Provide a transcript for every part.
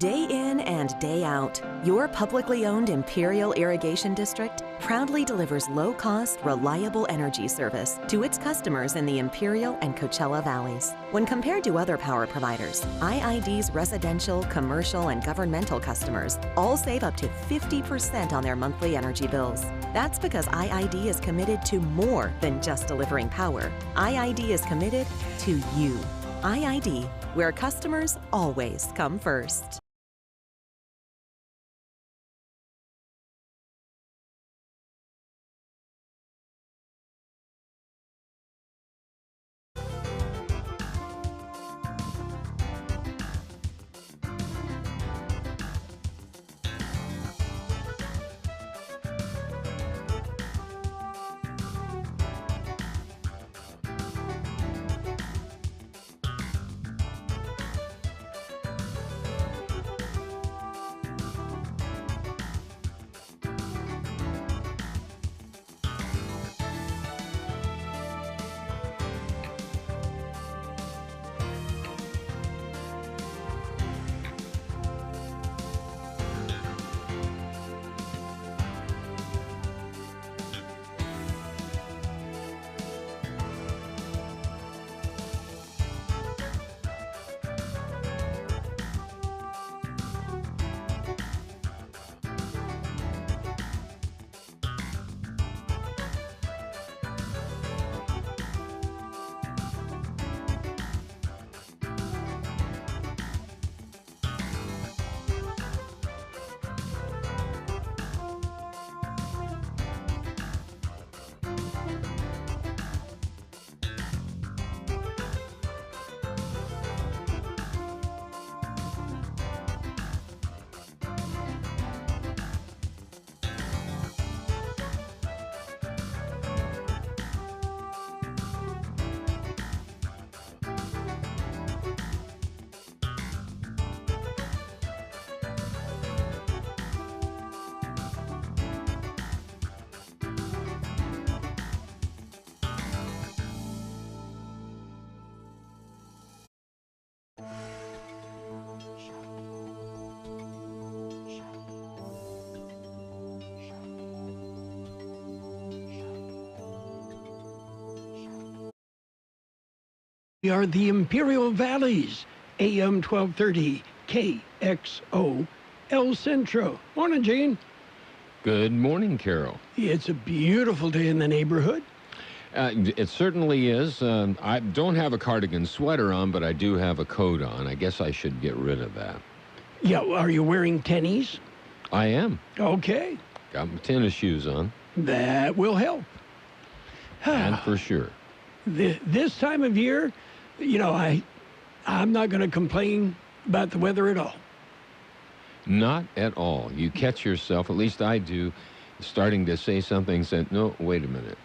Day in and day out, your publicly owned Imperial Irrigation District proudly delivers low-cost, reliable energy service to its customers in the Imperial and Coachella Valleys. When compared to other power providers, IID's residential, commercial, and governmental customers all save up to 50% on their monthly energy bills. That's because IID is committed to more than just delivering power. IID is committed to you. IID, where customers always come first. We are the Imperial Valleys, AM1230, KXO El Centro. Morning, Gene. Good morning, Carroll. It's a beautiful day in the neighborhood. It certainly is. I don't have a cardigan sweater on, but I do have a coat on. I guess I should get rid of that. Yeah, are you wearing tennies? I am. Okay. Got my tennis shoes on. That will help. And for sure. This time of year, you know, I'm not going to complain about the weather at all. Not at all. You catch yourself, at least I do, starting to say something, said, no, wait a minute.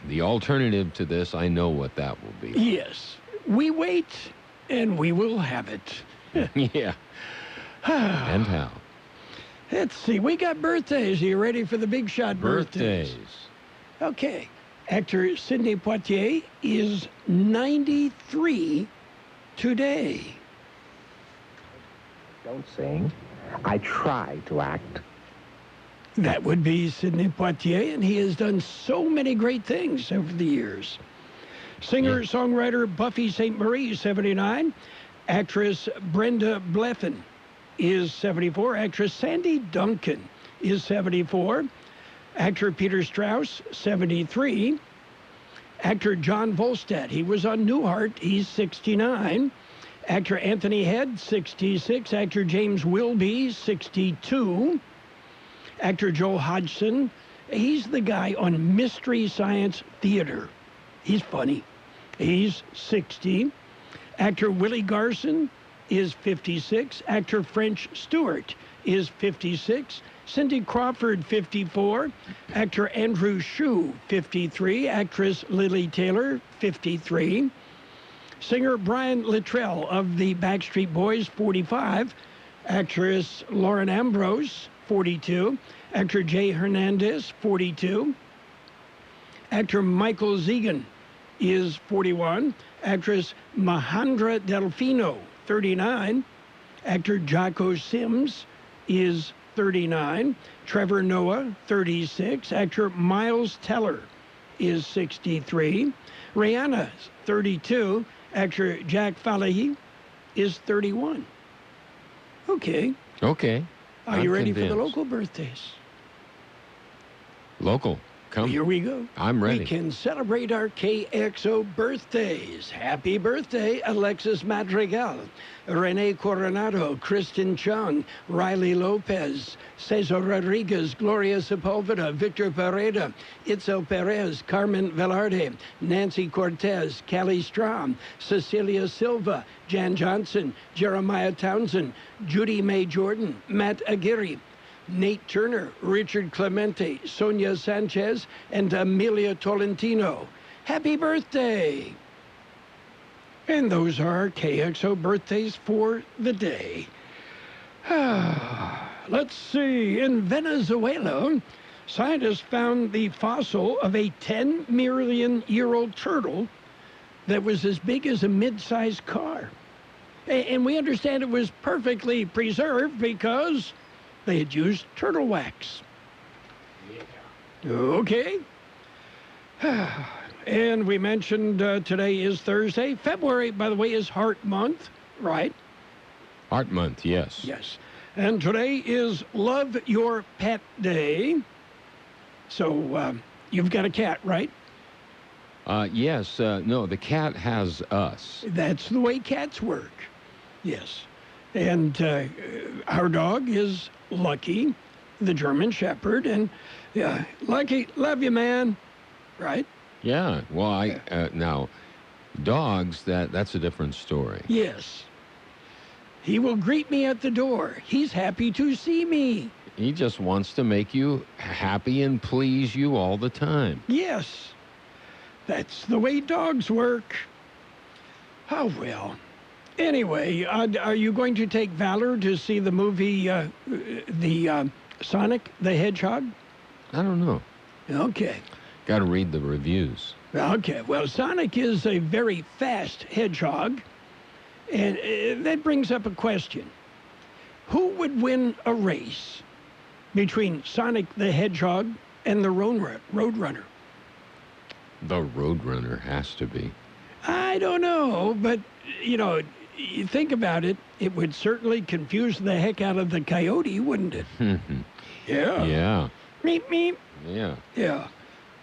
The alternative to this, I know what that will be. Yes. We wait, and we will have it. Yeah. And how? Let's see. We got birthdays. Are you ready for the big shot birthdays? Okay. Actor Sidney Poitier is 93 today. Don't sing. I try to act. That would be Sidney Poitier, and he has done so many great things over the years. Singer-songwriter Buffy St. Marie, 79. Actress Brenda Blethyn is 74. Actress Sandy Duncan is 74. Actor Peter Strauss, 73. Actor John Volstead, he was on Newhart, he's 69. Actor Anthony Head, 66. Actor James Wilby, 62. Actor Joe Hodgson, he's the guy on Mystery Science Theater. He's funny. He's 60. Actor Willie Garson is 56. Actor French Stewart is 56. Cindy Crawford, 54. Actor Andrew Shue, 53. Actress Lily Taylor, 53. Singer Brian Littrell of the Backstreet Boys, 45. Actress Lauren Ambrose, 42. Actor Jay Hernandez, 42. Actor Michael Zegan is 41. Actress Mahandra Delfino, 39. Actor Jocko Sims is 39. Trevor Noah, 36. Actor Miles Teller is 63. Rihanna, 32. Actor Jack Falahy is 31. Okay. Okay. Are you ready for the convinced. local birthdays? Local. Come. Here we go. I'm ready. We can celebrate our KXO birthdays. Happy birthday, Alexis Madrigal, Rene Coronado, Kristen Chung, Riley Lopez, Cesar Rodriguez, Gloria Sepulveda, Victor Pereda, Itzel Perez, Carmen Velarde, Nancy Cortez, Callie Strom, Cecilia Silva, Jan Johnson, Jeremiah Townsend, Judy May Jordan, Matt Aguirre, Nate Turner, Richard Clemente, Sonia Sanchez, and Amelia Tolentino. Happy birthday! And those are our KXO birthdays for the day. Let's see. In Venezuela, scientists found the fossil of a 10-million-year-old turtle that was as big as a mid-sized car. And we understand it was perfectly preserved because they had used turtle wax. Yeah. Okay. And we mentioned today is Thursday. February, by the way, is Heart Month, right? Heart Month, yes. Yes. And today is Love Your Pet Day. So you've got a cat, right? Yes. No, the cat has us. That's the way cats work. Yes. And our dog is Lucky, the German Shepherd. And Lucky, love you, man. Right? Yeah. Well, now, dogs, that's a different story. Yes. He will greet me at the door. He's happy to see me. He just wants to make you happy and please you all the time. Yes. That's the way dogs work. Oh, well. Anyway, are you going to take Valor to see the movie, the Sonic the Hedgehog? I don't know. Okay. Got to read the reviews. Okay. Well, Sonic is a very fast hedgehog. And that brings up a question. Who would win a race between Sonic the Hedgehog and the Roadrunner? The Roadrunner has to be. I don't know, but, you think about it, it would certainly confuse the heck out of the coyote, wouldn't it? Yeah. Yeah. Meep, meep. Yeah. Yeah.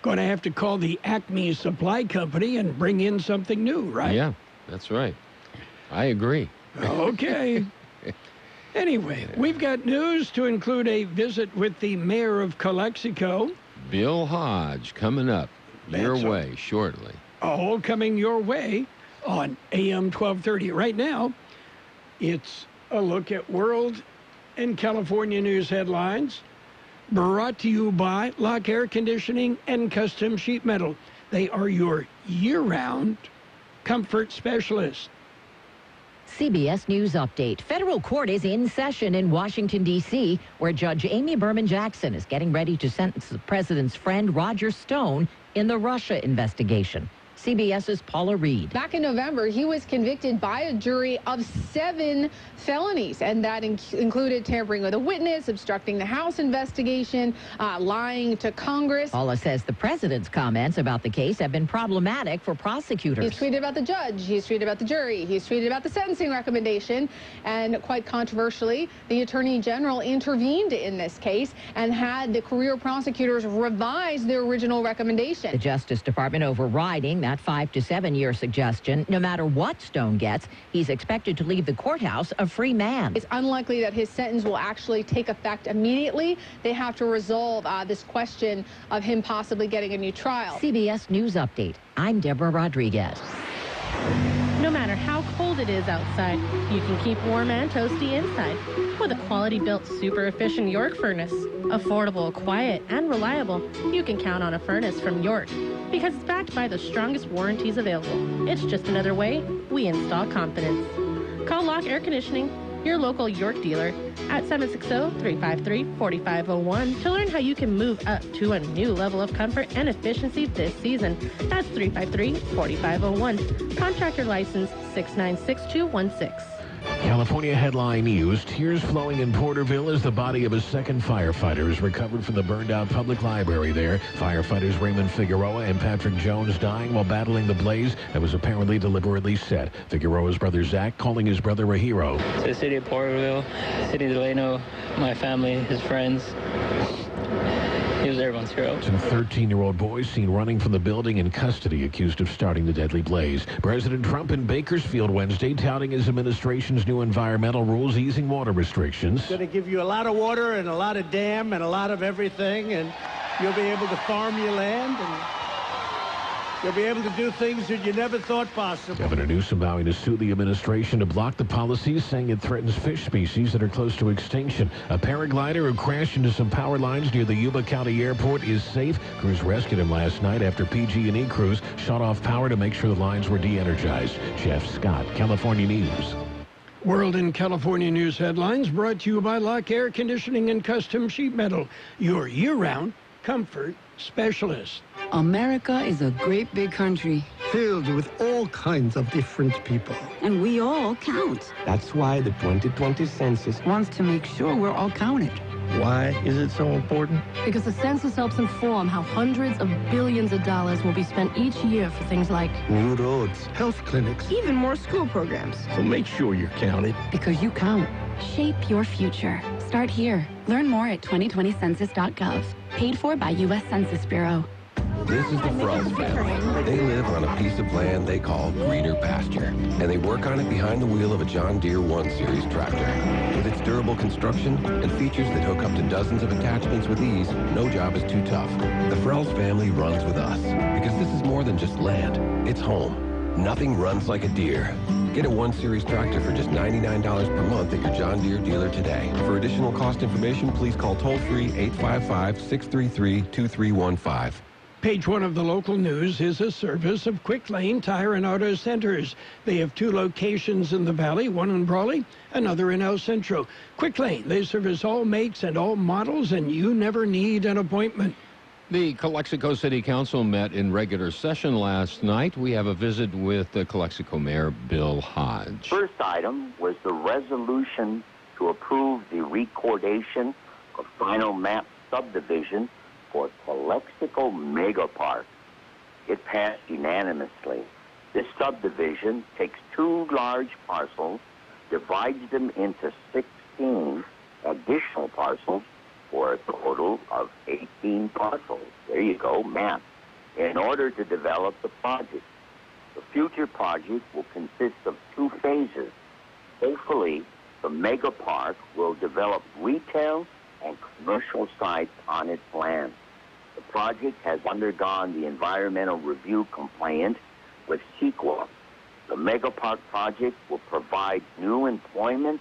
Going to have to call the Acme Supply Company and bring in something new, right? Yeah, that's right. I agree. Okay. Anyway, we've got news to include a visit with the mayor of Calexico. Bill Hodge coming up your way shortly. All coming your way on AM 1230. Right now, it's a look at world and California news headlines brought to you by Lock Air Conditioning and Custom Sheet Metal. They are your year-round comfort specialist. CBS News Update. Federal court is in session in Washington, D.C., where Judge Amy Berman Jackson is getting ready to sentence the president's friend Roger Stone in the Russia investigation. CBS's Paula Reed. Back in November, he was convicted by a jury of 7 felonies, and that included tampering with a witness, obstructing the House investigation, lying to Congress. Paula says the president's comments about the case have been problematic for prosecutors. He's tweeted about the judge, he's tweeted about the jury, he's tweeted about the sentencing recommendation, and quite controversially, the Attorney General intervened in this case and had the career prosecutors revise their original recommendation. The Justice Department overriding that 5 to 7 year suggestion. No matter what Stone gets, he's expected to leave the courthouse a free man. It's unlikely that his sentence will actually take effect immediately. They have to resolve this question of him possibly getting a new trial. CBS News Update. I'm Deborah Rodriguez. No matter how cold it is outside, you can keep warm and toasty inside with a quality-built, super-efficient York furnace. Affordable, quiet, and reliable, you can count on a furnace from York because it's backed by the strongest warranties available. It's just another way we install confidence. Call Lock Air Conditioning, your local York dealer, at 760-353-4501 to learn how you can move up to a new level of comfort and efficiency this season. That's 353-4501. Contractor license 696216. California headline news. Tears flowing in Porterville as the body of a second firefighter is recovered from the burned-out public library there. Firefighters Raymond Figueroa and Patrick Jones dying while battling the blaze that was apparently deliberately set. Figueroa's brother Zach calling his brother a hero. To the city of Porterville, city of Delano, my family, his friends. He was everyone's hero. Two 13-year-old boys seen running from the building in custody, accused of starting the deadly blaze. President Trump in Bakersfield Wednesday touting his administration's new environmental rules easing water restrictions. It's going to give you a lot of water and a lot of dam and a lot of everything, and you'll be able to farm your land, and you'll be able to do things that you never thought possible. Governor Newsom vowing to sue the administration to block the policies, saying it threatens fish species that are close to extinction. A paraglider who crashed into some power lines near the Yuba County Airport is safe. Crews rescued him last night after PG&E crews shut off power to make sure the lines were de-energized. Jeff Scott, California News. World and California News headlines brought to you by Lock Air Conditioning and Custom Sheet Metal, your year-round comfort specialist. America is a great big country filled with all kinds of different people. And we all count. That's why the 2020 census wants to make sure we're all counted. Why is it so important? Because the census helps inform how hundreds of billions of dollars will be spent each year for things like new roads, health clinics, even more school programs. So make sure you're counted. Because you count. Shape your future. Start here. Learn more at 2020census.gov. Paid for by U.S. Census Bureau. This is the Frells family. They live on a piece of land they call greener pasture, and they work on it behind the wheel of a John Deere 1 Series tractor. With its durable construction and features that hook up to dozens of attachments with ease, no job is too tough. The Frells family runs with us, because this is more than just land. It's home. Nothing runs like a Deere. Get a 1 Series tractor for just $99 per month at your John Deere dealer today. For additional cost information, please call toll-free 855-633-2315. Page one of the local news is a service of Quick Lane Tire and Auto Centers. They have two locations in the valley, one in Brawley, another in El Centro. Quick Lane, they service all makes and all models, and you never need an appointment. The Kxo City Council met in regular session last night. We have a visit with the Kxo Mayor Bill Hodge. First item was the resolution to approve the recordation of final map subdivision for Kxo Mega Park. It passed unanimously. This subdivision takes two large parcels, divides them into 16 additional parcels for a total of 18 parcels. There you go, map. In order to develop the project. The future project will consist of two phases. Hopefully, the Mega Park will develop retail and commercial sites on its land. The project has undergone the environmental review compliant with CEQA. The Mega Park project will provide new employment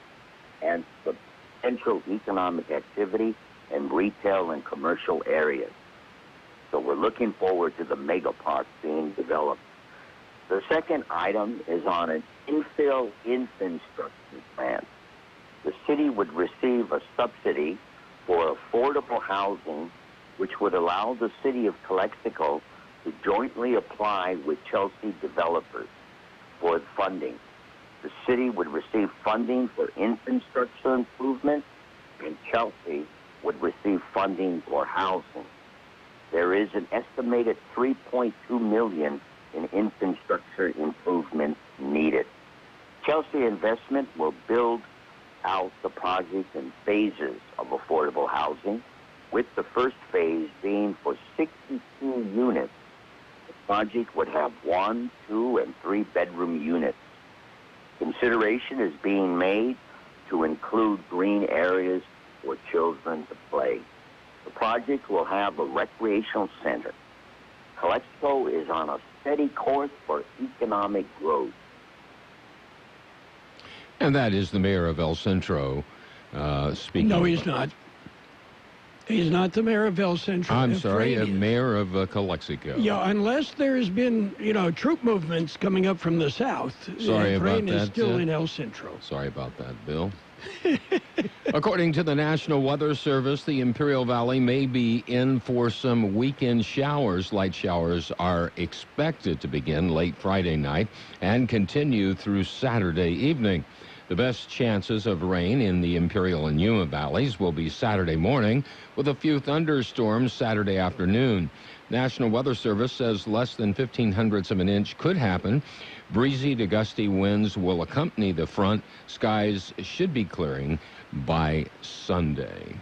and substantial economic activity in retail and commercial areas. So we're looking forward to the Mega Park being developed. The second item is on an infill infrastructure plan. The city would receive a subsidy for affordable housing, which would allow the city of Kxo to jointly apply with Chelsea developers for funding. The city would receive funding for infrastructure improvements, and Chelsea would receive funding for housing. There is an estimated $3.2 million in infrastructure improvements needed. Chelsea Investment will build out the project in phases of affordable housing, with the first phase being for 62 units. The project would have 1, 2, and 3 bedroom units. Consideration is being made to include green areas for children to play. The project will have a recreational center. Kxo is on a steady course for economic growth. And that is the mayor of El Centro speaking. No, he's not. He's not the mayor of El Centro. I'm sorry, mayor of Kxo. Yeah, unless there's been, troop movements coming up from the south. Sorry about Efrain that. is still in El Centro. Sorry about that, Bill. According to the National Weather Service, the Imperial Valley may be in for some weekend showers. Light showers are expected to begin late Friday night and continue through Saturday evening. The best chances of rain in the Imperial and Yuma valleys will be Saturday morning, with a few thunderstorms Saturday afternoon. National Weather Service says less than 0.15 of an inch could happen. Breezy to gusty winds will accompany the front. Skies should be clearing by Sunday.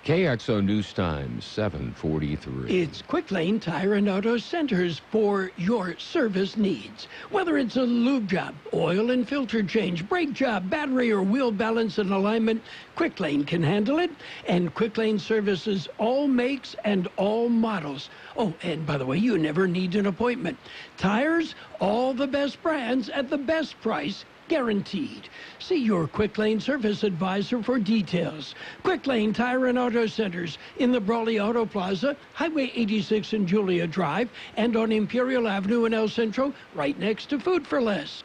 KXO News Time, 7:43. It's Quick Lane Tire and Auto Centers for your service needs. Whether it's a lube job, oil and filter change, brake job, battery or wheel balance and alignment, Quick Lane can handle it. And Quick Lane services all makes and all models. Oh, and by the way, you never need an appointment. Tires, all the best brands at the best price, guaranteed. See your Quick Lane service advisor for details. Quick Lane Tire and Auto Centers in the Brawley Auto Plaza, Highway 86 and Julia Drive, and on Imperial Avenue in El Centro, right next to Food for Less.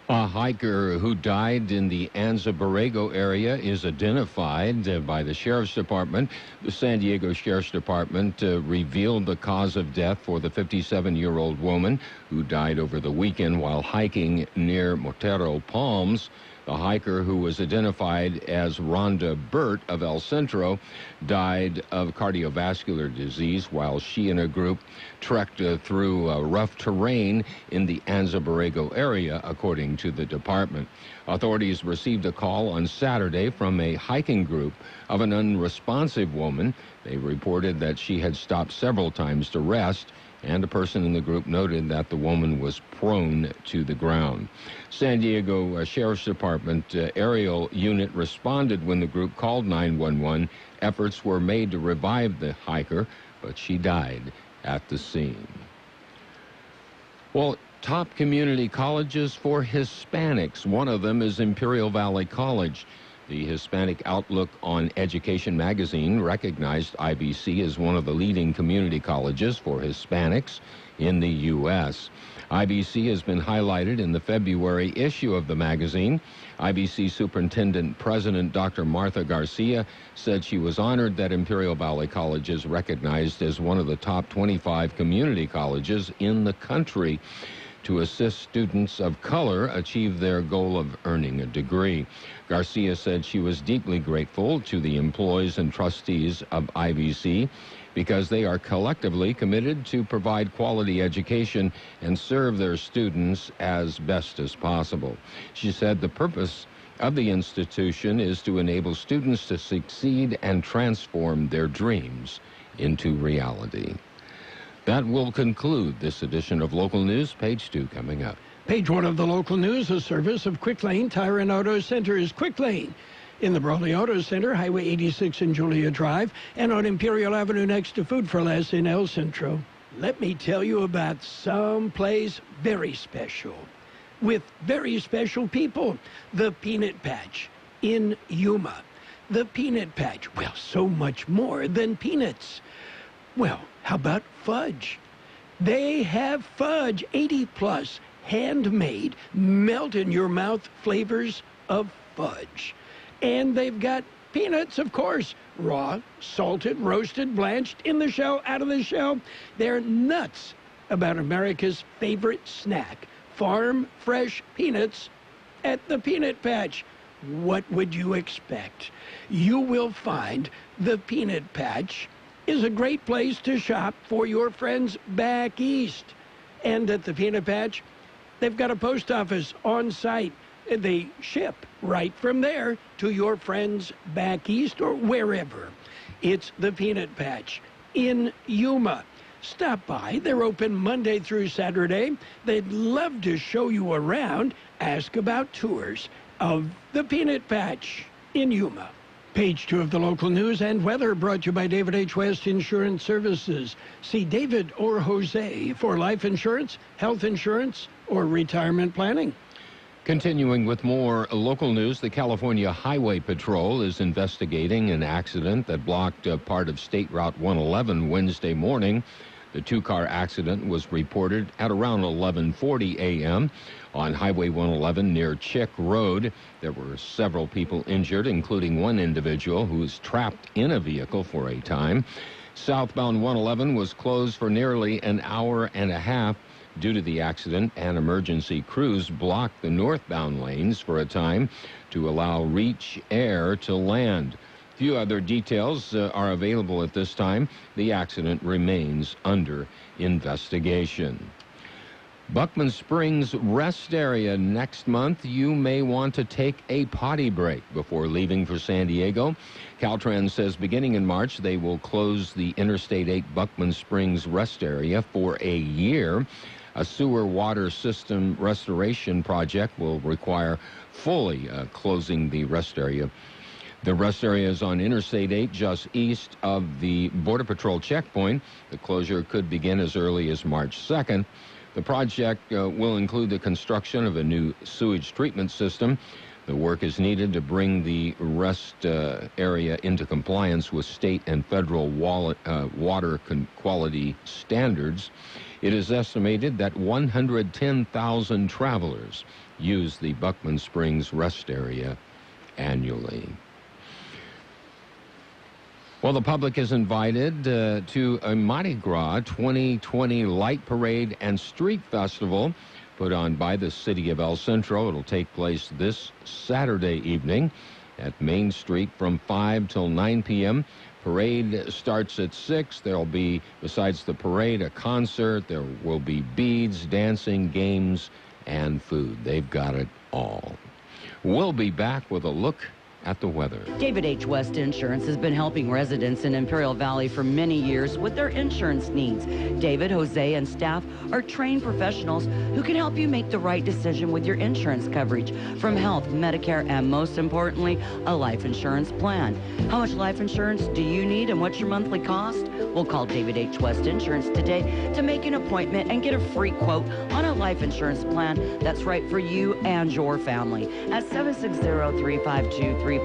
A hiker who died in the Anza Borrego area is identified by the Sheriff's Department. The San Diego Sheriff's Department revealed the cause of death for the 57-year-old woman who died over the weekend while hiking near Montero Palms. The hiker, who was identified as Rhonda Burt of El Centro, died of cardiovascular disease while she and a group trekked through rough terrain in the Anza Borrego area, according to the department. Authorities received a call on Saturday from a hiking group of an unresponsive woman. They reported that she had stopped several times to rest, and a person in the group noted that the woman was prone to the ground. San Diego Sheriff's Department aerial unit responded when the group called 911. Efforts were made to revive the hiker, but she died at the scene. Well, top community colleges for Hispanics. One of them is Imperial Valley College. The Hispanic Outlook on Education magazine recognized IVC as one of the leading community colleges for Hispanics in the U.S. IVC has been highlighted in the February issue of the magazine. IVC Superintendent President Dr. Martha Garcia said she was honored that Imperial Valley College is recognized as one of the top 25 community colleges in the country to assist students of color achieve their goal of earning a degree. Garcia said she was deeply grateful to the employees and trustees of IVC because they are collectively committed to provide quality education and serve their students as best as possible. She said the purpose of the institution is to enable students to succeed and transform their dreams into reality. That will conclude this edition of Local News. Page 2 coming up. Page 1 of the local news, a service of Quick Lane Tire and Auto Centers. Quick Lane in the Brawley Auto Center, Highway 86 and Julia Drive, and on Imperial Avenue next to Food for Less in El Centro. Let me tell you about some place very special, with very special people. The Peanut Patch in Yuma. The Peanut Patch, well, so much more than peanuts. Well, how about fudge? They have fudge, 80-plus, handmade, melt-in-your-mouth flavors of fudge. And they've got peanuts, of course, raw, salted, roasted, blanched, in the shell, out of the shell. They're nuts about America's favorite snack, farm-fresh peanuts at the Peanut Patch. What would you expect? You will find the Peanut Patch is a great place to shop for your friends back east. And at the Peanut Patch, they've got a post office on site. They ship right from there to your friends back east or wherever. It's the Peanut Patch in Yuma. Stop by. They're open Monday through Saturday. They'd love to show you around. Ask about tours of the Peanut Patch in Yuma. Page 2 of the local news and weather brought to you by David H. West Insurance Services. See David or Jose for life insurance, health insurance, or retirement planning. Continuing with more local news, the California Highway Patrol is investigating an accident that blocked part of State Route 111 Wednesday morning. The two-car accident was reported at around 11:40 a.m. on Highway 111 near Chick Road. There were several people injured, including one individual who was trapped in a vehicle for a time. Southbound 111 was closed for nearly an hour and a half. Due to the accident, an emergency crews blocked the northbound lanes for a time to allow Reach Air to land. Few other details are available at this time. The accident remains under investigation. Buckman Springs rest area next month. You may want to take a potty break before leaving for San Diego. Caltrans says beginning in March, they will close the Interstate 8 Buckman Springs rest area for a year. A sewer water system restoration project will require fully closing the rest area. The rest area is on Interstate 8, just east of the Border Patrol checkpoint. The closure could begin as early as March 2nd. The project will include the construction of a new sewage treatment system. The work is needed to bring the rest area into compliance with state and federal water quality standards. It is estimated that 110,000 travelers use the Buckman Springs rest area annually. Well, the public is invited to a Mardi Gras 2020 Light Parade and Street Festival put on by the city of El Centro. It'll take place this Saturday evening at Main Street from 5 till 9 p.m. Parade starts at 6. There'll be, besides the parade, a concert. There will be beads, dancing, games, and food. They've got it all. We'll be back with a look at the weather. David H. West Insurance has been helping residents in Imperial Valley for many years with their insurance needs. David, Jose, and staff are trained professionals who can help you make the right decision with your insurance coverage, from health, Medicare, and most importantly, a life insurance plan. How much life insurance do you need and what's your monthly cost? We'll call David H. West Insurance today to make an appointment and get a free quote on a life insurance plan that's right for you and your family at 760-352-3411.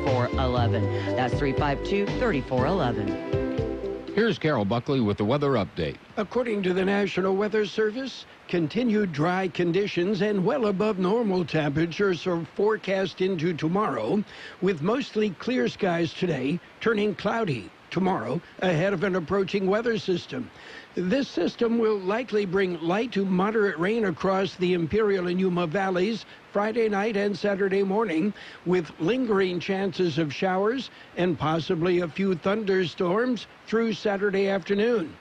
That's 352-3411. Here's Carroll Buckley with the weather update. According to the National Weather Service, continued dry conditions and well above normal temperatures are forecast into tomorrow, with mostly clear skies today, turning cloudy tomorrow ahead of an approaching weather system. This system will likely bring light to moderate rain across the Imperial and Yuma valleys Friday night and Saturday morning, with lingering chances of showers and possibly a few thunderstorms through Saturday afternoon.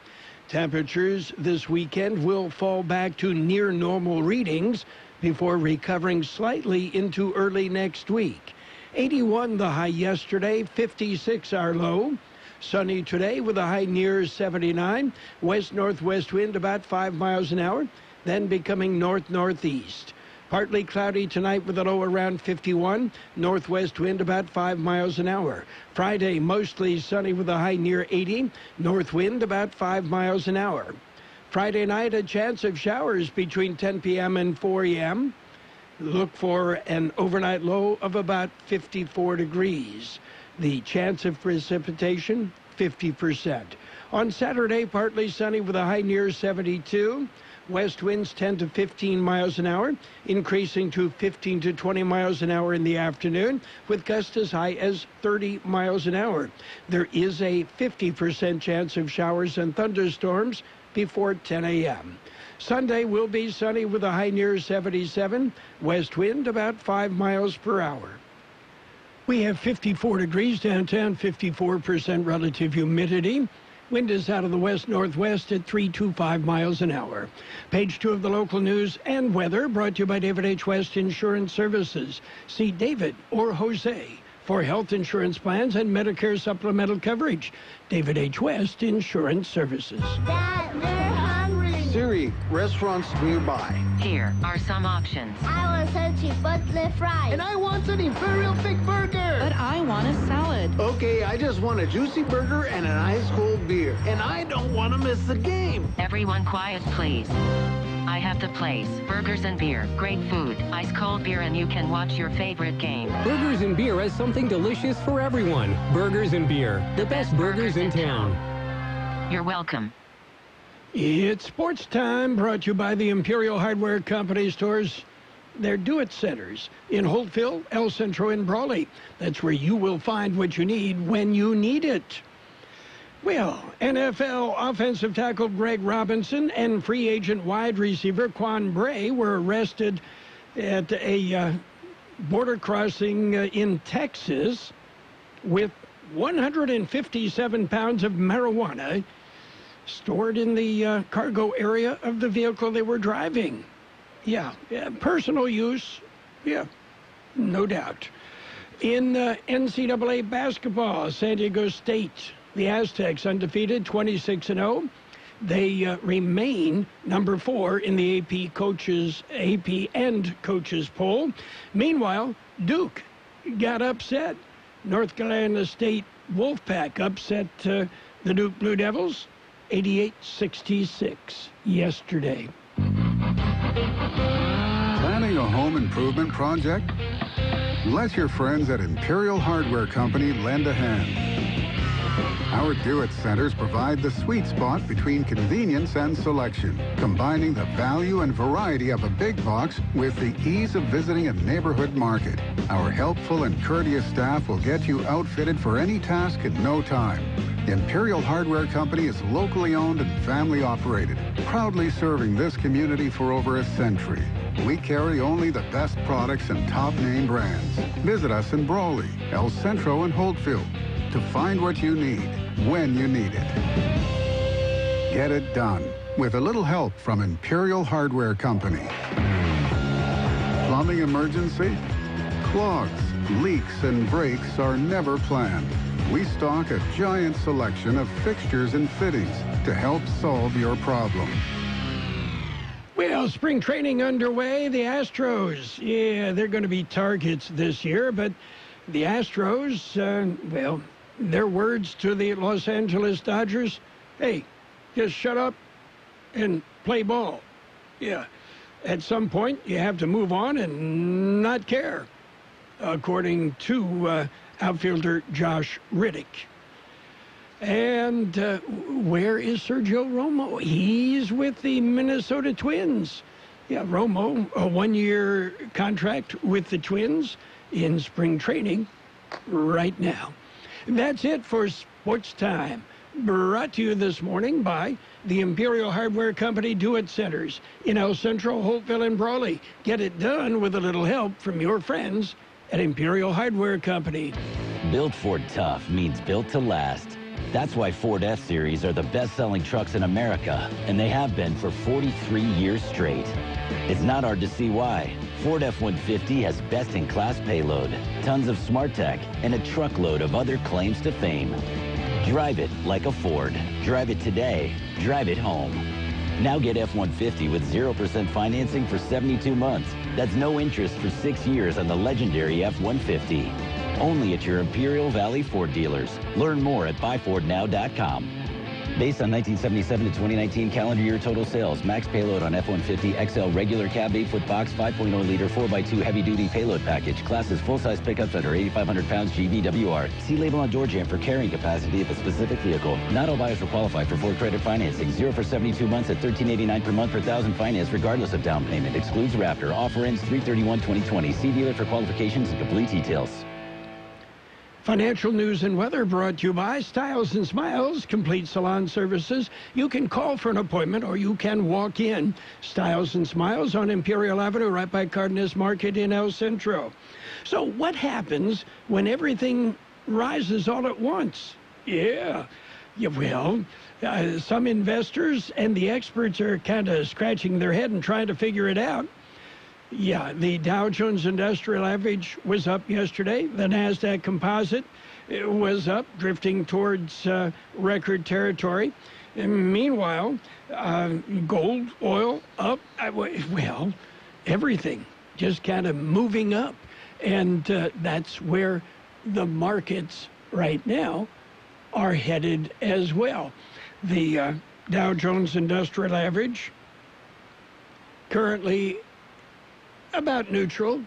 Temperatures this weekend will fall back to near normal readings before recovering slightly into early next week. 81 the high yesterday, 56 our low. Sunny today with a high near 79. West-northwest wind about 5 miles an hour, then becoming north-northeast. Partly cloudy tonight with a low around 51. Northwest wind about 5 miles an hour. Friday, mostly sunny with a high near 80. North wind about 5 miles an hour. Friday night, a chance of showers between 10 p.m. and 4 a.m. Look for an overnight low of about 54 degrees. The chance of precipitation, 50%. On Saturday, partly sunny with a high near 72. West winds 10 to 15 miles an hour, increasing to 15 to 20 miles an hour in the afternoon, with gusts as high as 30 miles an hour. There is a 50% chance of showers and thunderstorms before 10 a.m. Sunday will be sunny with a high near 77. West wind about 5 miles per hour. We have 54 degrees downtown, 54% relative humidity. Wind is out of the west-northwest at 325 miles an hour. Page 2 of the local news and weather brought to you by David H. West Insurance Services. See David or Jose for health insurance plans and Medicare supplemental coverage. David H. West Insurance Services. Dad, they're hungry. Siri, restaurants nearby. Here are some options. I want Sochi Buckley fries. And I want an Imperial Thick Burger. But I want a salad. Okay, I just want a juicy burger and an ice-cold beer. And I don't want to miss the game. Everyone quiet, please. I have the place. Burgers and beer. Great food. Ice-cold beer, and you can watch your favorite game. Burgers and Beer has something delicious for everyone. Burgers and Beer. The best burgers in town. You're welcome. It's sports time, brought to you by the Imperial Hardware Company stores. They're do-it centers in Holtville, El Centro, and Brawley. That's where you will find what you need when you need it. Well, NFL offensive tackle Greg Robinson and free agent wide receiver Quan Bray were arrested at a border crossing in Texas with 157 pounds of marijuana stored in the cargo area of the vehicle they were driving. Yeah, personal use, yeah, no doubt. In NCAA basketball, San Diego State, the Aztecs undefeated, 26-0. They remain number 4 in the AP and coaches poll. Meanwhile, Duke got upset. North Carolina State Wolfpack upset the Duke Blue Devils 88-66 yesterday. Planning a home improvement project? Let your friends at Imperial Hardware Company lend a hand. Our Do-It Centers provide the sweet spot between convenience and selection, combining the value and variety of a big box with the ease of visiting a neighborhood market. Our helpful and courteous staff will get you outfitted for any task in no time. Imperial Hardware Company is locally owned and family operated, proudly serving this community for over a century. We carry only the best products and top name brands. Visit us in Brawley, El Centro, and Holtfield to find what you need when you need it. Get it done with a little help from Imperial Hardware Company. Plumbing emergency? Clogs, leaks, and breaks are never planned. We stock a giant selection of fixtures and fittings to help solve your problem. Well, spring training underway. The Astros, yeah, they're going to be targets this year, but the Astros, well, their words to the Los Angeles Dodgers, hey, just shut up and play ball. Yeah, at some point you have to move on and not care, according to outfielder Josh Riddick. And where is Sergio Romo? He's with the Minnesota Twins. Yeah, Romo, a one-year contract with the Twins in spring training right now. That's it for Sports Time. Brought to you this morning by the Imperial Hardware Company Do-It Centers in El Centro, Holtville, and Brawley. Get it done with a little help from your friends at Imperial Hardware Company. Built Ford Tough means built to last. That's why Ford F-Series are the best-selling trucks in America, and they have been for 43 years straight. It's not hard to see why. Ford F-150 has best-in-class payload, tons of smart tech, and a truckload of other claims to fame. Drive it like a Ford. Drive it today. Drive it home. Now get F-150 with 0% financing for 72 months. That's no interest for 6 years on the legendary F-150. Only at your Imperial Valley Ford dealers. Learn more at buyfordnow.com. Based on 1977 to 2019 calendar year total sales, max payload on F-150 XL regular cab 8-foot box 5.0 liter 4x2 heavy duty payload package. Classes full-size pickups under 8,500 pounds GVWR. See label on door jamb for carrying capacity of a specific vehicle. Not all buyers will qualify for Ford credit financing. 0 for 72 months at $13.89 per month per thousand finance regardless of down payment. Excludes Raptor. Offer ends 3/31/2020. See dealer for qualifications and complete details. Financial news and weather brought to you by Styles and Smiles, complete salon services. You can call for an appointment or you can walk in. Styles and Smiles on Imperial Avenue, right by Cardenas Market in El Centro. So what happens when everything rises all at once? Yeah, well, some investors and the experts are kind of scratching their head and trying to figure it out. Yeah, the Dow Jones Industrial Average was up yesterday. The NASDAQ Composite was up, drifting towards record territory. And meanwhile, gold, oil up. Well, everything just kind of moving up. And that's where the markets right now are headed as well. The Dow Jones Industrial Average currently about neutral,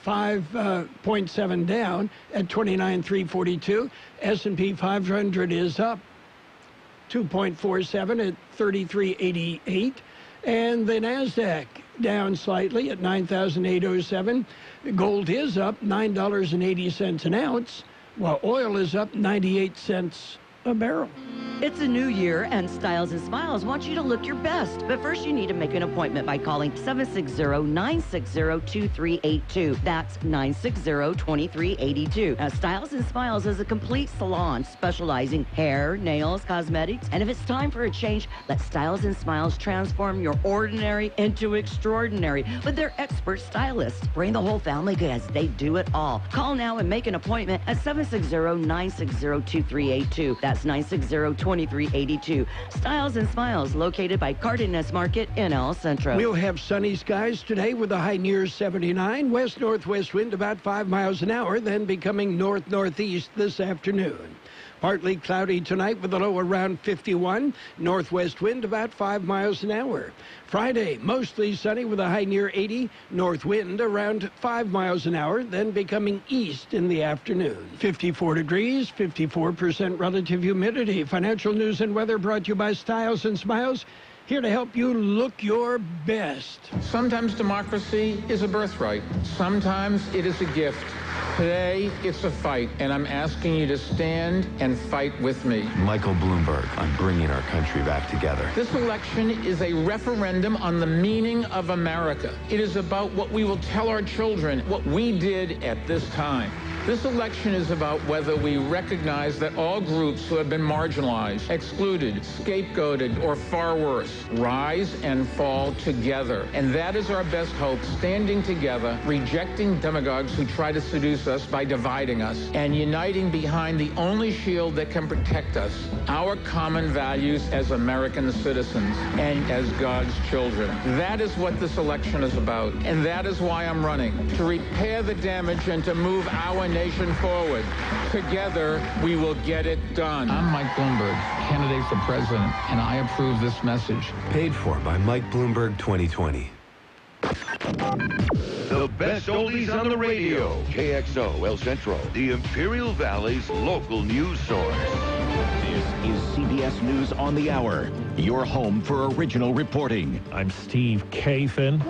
5.7 down at 29,342. S&P 500 is up 2.47 at 3388. And the NASDAQ down slightly at 9,807. Gold is up $9.80 an ounce, while oil is up 98 cents a barrel. It's a new year, and Styles and Smiles want you to look your best. But first, you need to make an appointment by calling 760-960-2382. That's 960-2382. Now, Styles and Smiles is a complete salon specializing hair, nails, cosmetics. And if it's time for a change, let Styles and Smiles transform your ordinary into extraordinary with their expert stylists. Bring the whole family because they do it all. Call now and make an appointment at 760-960-2382. That's 960-2382. Styles and Smiles, located by Cardenas Market in El Centro. We'll have sunny skies today with a high near 79. West-northwest wind about 5 miles an hour, then becoming north-northeast this afternoon. Partly cloudy tonight with a low around 51. Northwest wind about 5 miles an hour. Friday, mostly sunny with a high near 80. North wind around 5 miles an hour, then becoming east in the afternoon. 54 degrees, 54% relative humidity. Financial news and weather brought to you by Styles and Smiles. Here to help you look your best. Sometimes democracy is a birthright. Sometimes it is a gift. Today, it's a fight, and I'm asking you to stand and fight with me. Michael Bloomberg on bringing our country back together. This election is a referendum on the meaning of America. It is about what we will tell our children, what we did at this time. This election is about whether we recognize that all groups who have been marginalized, excluded, scapegoated, or far worse, rise and fall together. And that is our best hope, standing together, rejecting demagogues who try to seduce us by dividing us, and uniting behind the only shield that can protect us, our common values as American citizens and as God's children. That is what this election is about, and that is why I'm running, to repair the damage and to move our nation forward. Together, we will get it done. I'm Mike Bloomberg, candidate for president, and I approve this message. Paid for by Mike Bloomberg 2020. The best oldies on the radio. KXO El Centro, the Imperial Valley's local news source. This is CBS News on the Hour, your home for original reporting. I'm Steve Kafin.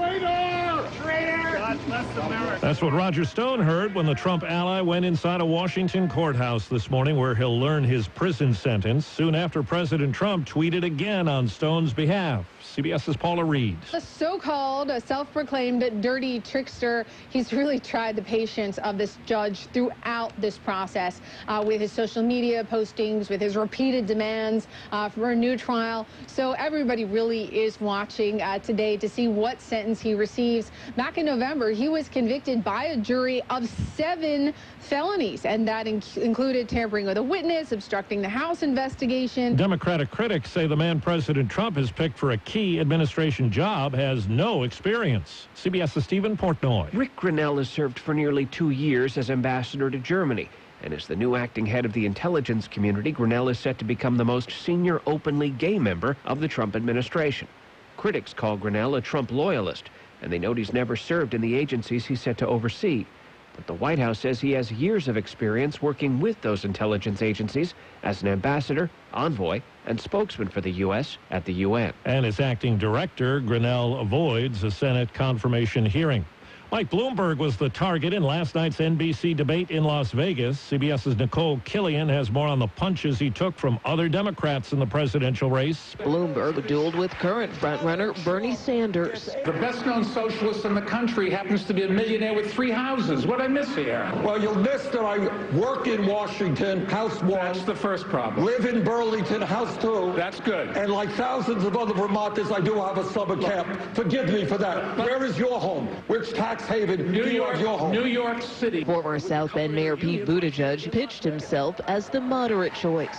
That's what Roger Stone heard when the Trump ally went inside a Washington courthouse this morning where he'll learn his prison sentence soon after President Trump tweeted again on Stone's behalf. CBS's Paula Reed. The so-called self-proclaimed dirty trickster, he's really tried the patience of this judge throughout this process with his social media postings, with his repeated demands for a new trial. So everybody really is watching today to see what sentence he receives. Back in November, he was convicted by a jury of 7 felonies, and that included tampering with a witness, obstructing the House investigation. Democratic critics say the man President Trump has picked for a key administration job has no experience. CBS's Stephen Portnoy. Rick Grinnell has served for nearly 2 years as ambassador to Germany. And as the new acting head of the intelligence community, Grinnell is set to become the most senior openly gay member of the Trump administration. Critics call Grinnell a Trump loyalist, and they note he's never served in the agencies he's set to oversee. But the White House says he has years of experience working with those intelligence agencies as an ambassador, envoy, and spokesman for the U.S. at the UN. And as acting director, Grinnell avoids a Senate confirmation hearing. Mike Bloomberg was the target in last night's NBC debate in Las Vegas. CBS's Nicole Killian has more on the punches he took from other Democrats in the presidential race. Bloomberg dueled with current frontrunner Bernie Sanders. The best-known socialist in the country happens to be a millionaire with 3 houses. What'd I miss here? Well, you'll miss that I work in Washington, House 1. That's the first problem. Live in Burlington, House 2. That's good. And like thousands of other Vermonters, I do have a summer camp. Forgive me for that. Where is your home? Which tax haven do you have your home? New York City. Former South Bend Mayor Pete Buttigieg pitched himself as the moderate choice.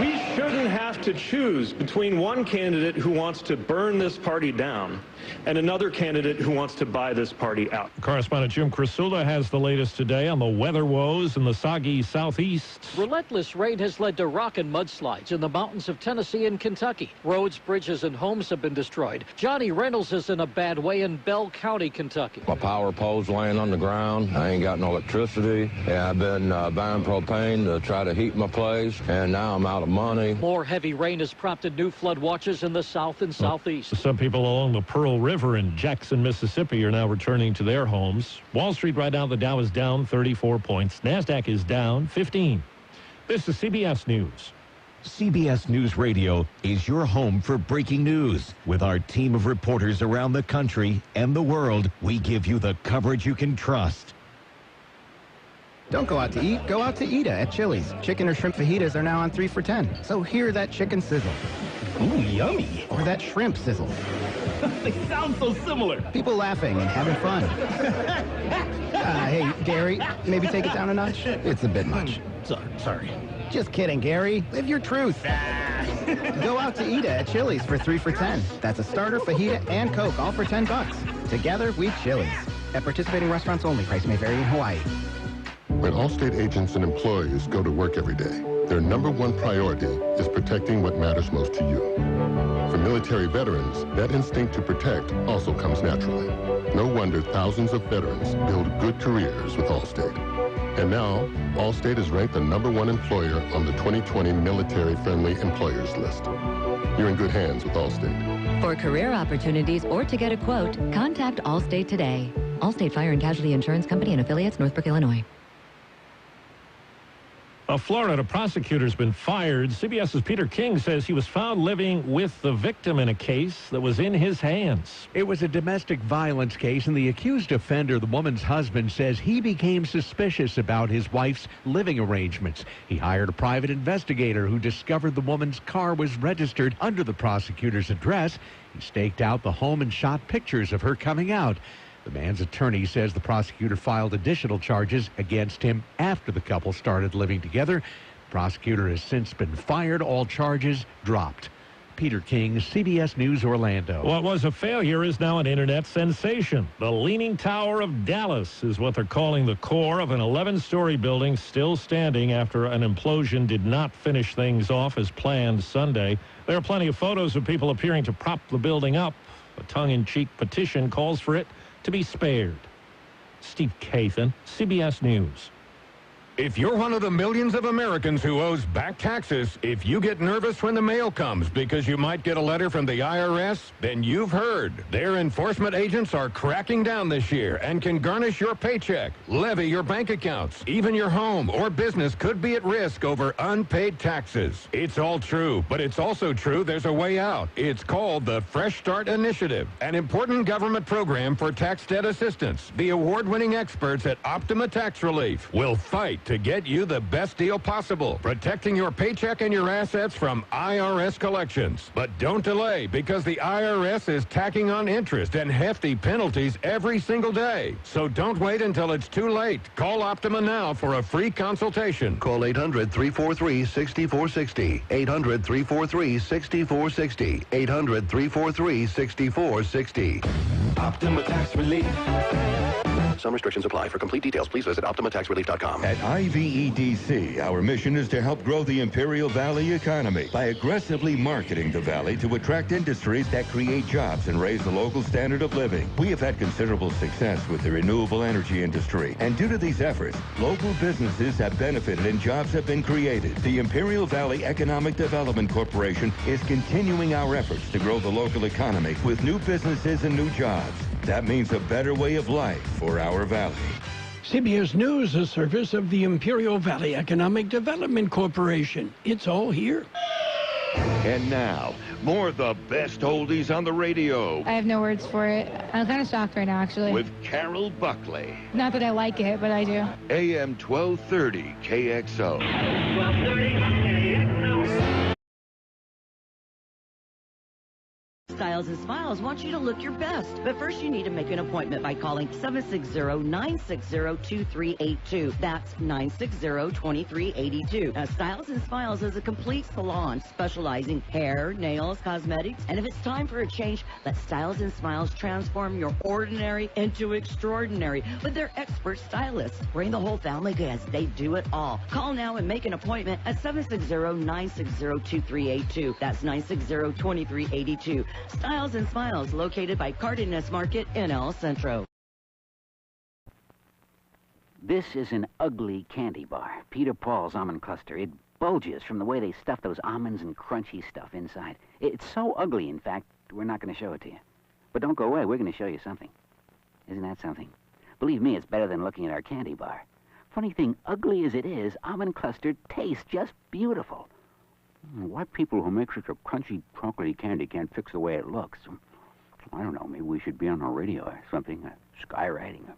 We shouldn't have to choose between one candidate who wants to burn this party down and another candidate who wants to buy this party out. Correspondent Jim Crisula has the latest today on the weather woes in the soggy southeast. Relentless rain has led to rock and mudslides in the mountains of Tennessee and Kentucky. Roads, bridges, and homes have been destroyed. Johnny Reynolds is in a bad way in Bell County, Kentucky. My power pole's laying on the ground. I ain't got no electricity. Yeah, I've been buying propane to try to heat my place, and now I'm out of money. More heavy rain has prompted new flood watches in the south and southeast. Some people along the Pearl River in Jackson, Mississippi are now returning to their homes. Wall Street right now, the Dow is down 34 points. NASDAQ is down 15. This is CBS News. CBS News Radio is your home for breaking news. With our team of reporters around the country and the world, we give you the coverage you can trust. Don't go out to eat, go out to Eda at Chili's. Chicken or shrimp fajitas are now on 3 for $10. So hear that chicken sizzle. Ooh, yummy. Or that shrimp sizzle. They sound so similar. People laughing and having fun. Hey, Gary, maybe take it down a notch? It's a bit much. Sorry. Just kidding, Gary. Live your truth. Go out to Eda at Chili's for 3 for $10. That's a starter, fajita, and Coke, all for $10. Together, we Chili's. At participating restaurants only. Price may vary in Hawaii. When Allstate agents and employees go to work every day, their #1 priority is protecting what matters most to you. For military veterans, that instinct to protect also comes naturally. No wonder thousands of veterans build good careers with Allstate. And now, Allstate is ranked the #1 employer on the 2020 Military Friendly Employers list. You're in good hands with Allstate. For career opportunities or to get a quote, contact Allstate today. Allstate Fire and Casualty Insurance Company and affiliates, Northbrook, Illinois. A Florida prosecutor's been fired. CBS's Peter King says he was found living with the victim in a case that was in his hands. It was a domestic violence case, and the accused offender, the woman's husband, says he became suspicious about his wife's living arrangements. He hired a private investigator who discovered the woman's car was registered under the prosecutor's address. He staked out the home and shot pictures of her coming out. The man's attorney says the prosecutor filed additional charges against him after the couple started living together. The prosecutor has since been fired, all charges dropped. Peter King, CBS News, Orlando. What was a failure is now an internet sensation. The Leaning Tower of Dallas is what they're calling the core of an 11-story building still standing after an implosion did not finish things off as planned Sunday. There are plenty of photos of people appearing to prop the building up. A tongue-in-cheek petition calls for it to be spared. Steve Kathan, CBS News. If you're one of the millions of Americans who owes back taxes, if you get nervous when the mail comes because you might get a letter from the IRS, then you've heard. Their enforcement agents are cracking down this year and can garnish your paycheck, levy your bank accounts. Even your home or business could be at risk over unpaid taxes. It's all true, but it's also true there's a way out. It's called the Fresh Start Initiative, an important government program for tax debt assistance. The award-winning experts at Optima Tax Relief will fight to get you the best deal possible, protecting your paycheck and your assets from IRS collections. But don't delay, because the IRS is tacking on interest and hefty penalties every single day. So don't wait until it's too late. Call Optima now for a free consultation. Call 800-343-6460. 800-343-6460. 800-343-6460. Optima Tax Relief. Some restrictions apply. For complete details, please visit OptimaTaxRelief.com. At IVEDC, our mission is to help grow the Imperial Valley economy by aggressively marketing the valley to attract industries that create jobs and raise the local standard of living. We have had considerable success with the renewable energy industry, and due to these efforts, local businesses have benefited and jobs have been created. The Imperial Valley Economic Development Corporation is continuing our efforts to grow the local economy with new businesses and new jobs. That means a better way of life for our valley. CBS News, a service of the Imperial Valley Economic Development Corporation. It's all here. And now, more of the best oldies on the radio. I have no words for it. I'm kind of shocked right now, actually. With Carroll Buckley. Not that I like it, but I do. AM 1230 KXO. 1230 Styles and Smiles wants you to look your best. But first, you need to make an appointment by calling 760-960-2382. That's 960-2382. Now, Styles and Smiles is a complete salon specializing hair, nails, cosmetics. And if it's time for a change, let Styles and Smiles transform your ordinary into extraordinary with their expert stylists. Bring the whole family because they do it all. Call now and make an appointment at 760-960-2382. That's 960-2382. Styles and Smiles, located by Cardenas Market in El Centro. This is an ugly candy bar, Peter Paul's almond cluster. It bulges from the way they stuff those almonds and crunchy stuff inside. It's so ugly, in fact, we're not going to show it to you. But don't go away, we're going to show you something. Isn't that something? Believe me, it's better than looking at our candy bar. Funny thing, ugly as it is, almond cluster tastes just beautiful. Why people who make such a crunchy, chocolatey candy can't fix the way it looks? I don't know. Maybe we should be on the radio or something. Skywriting.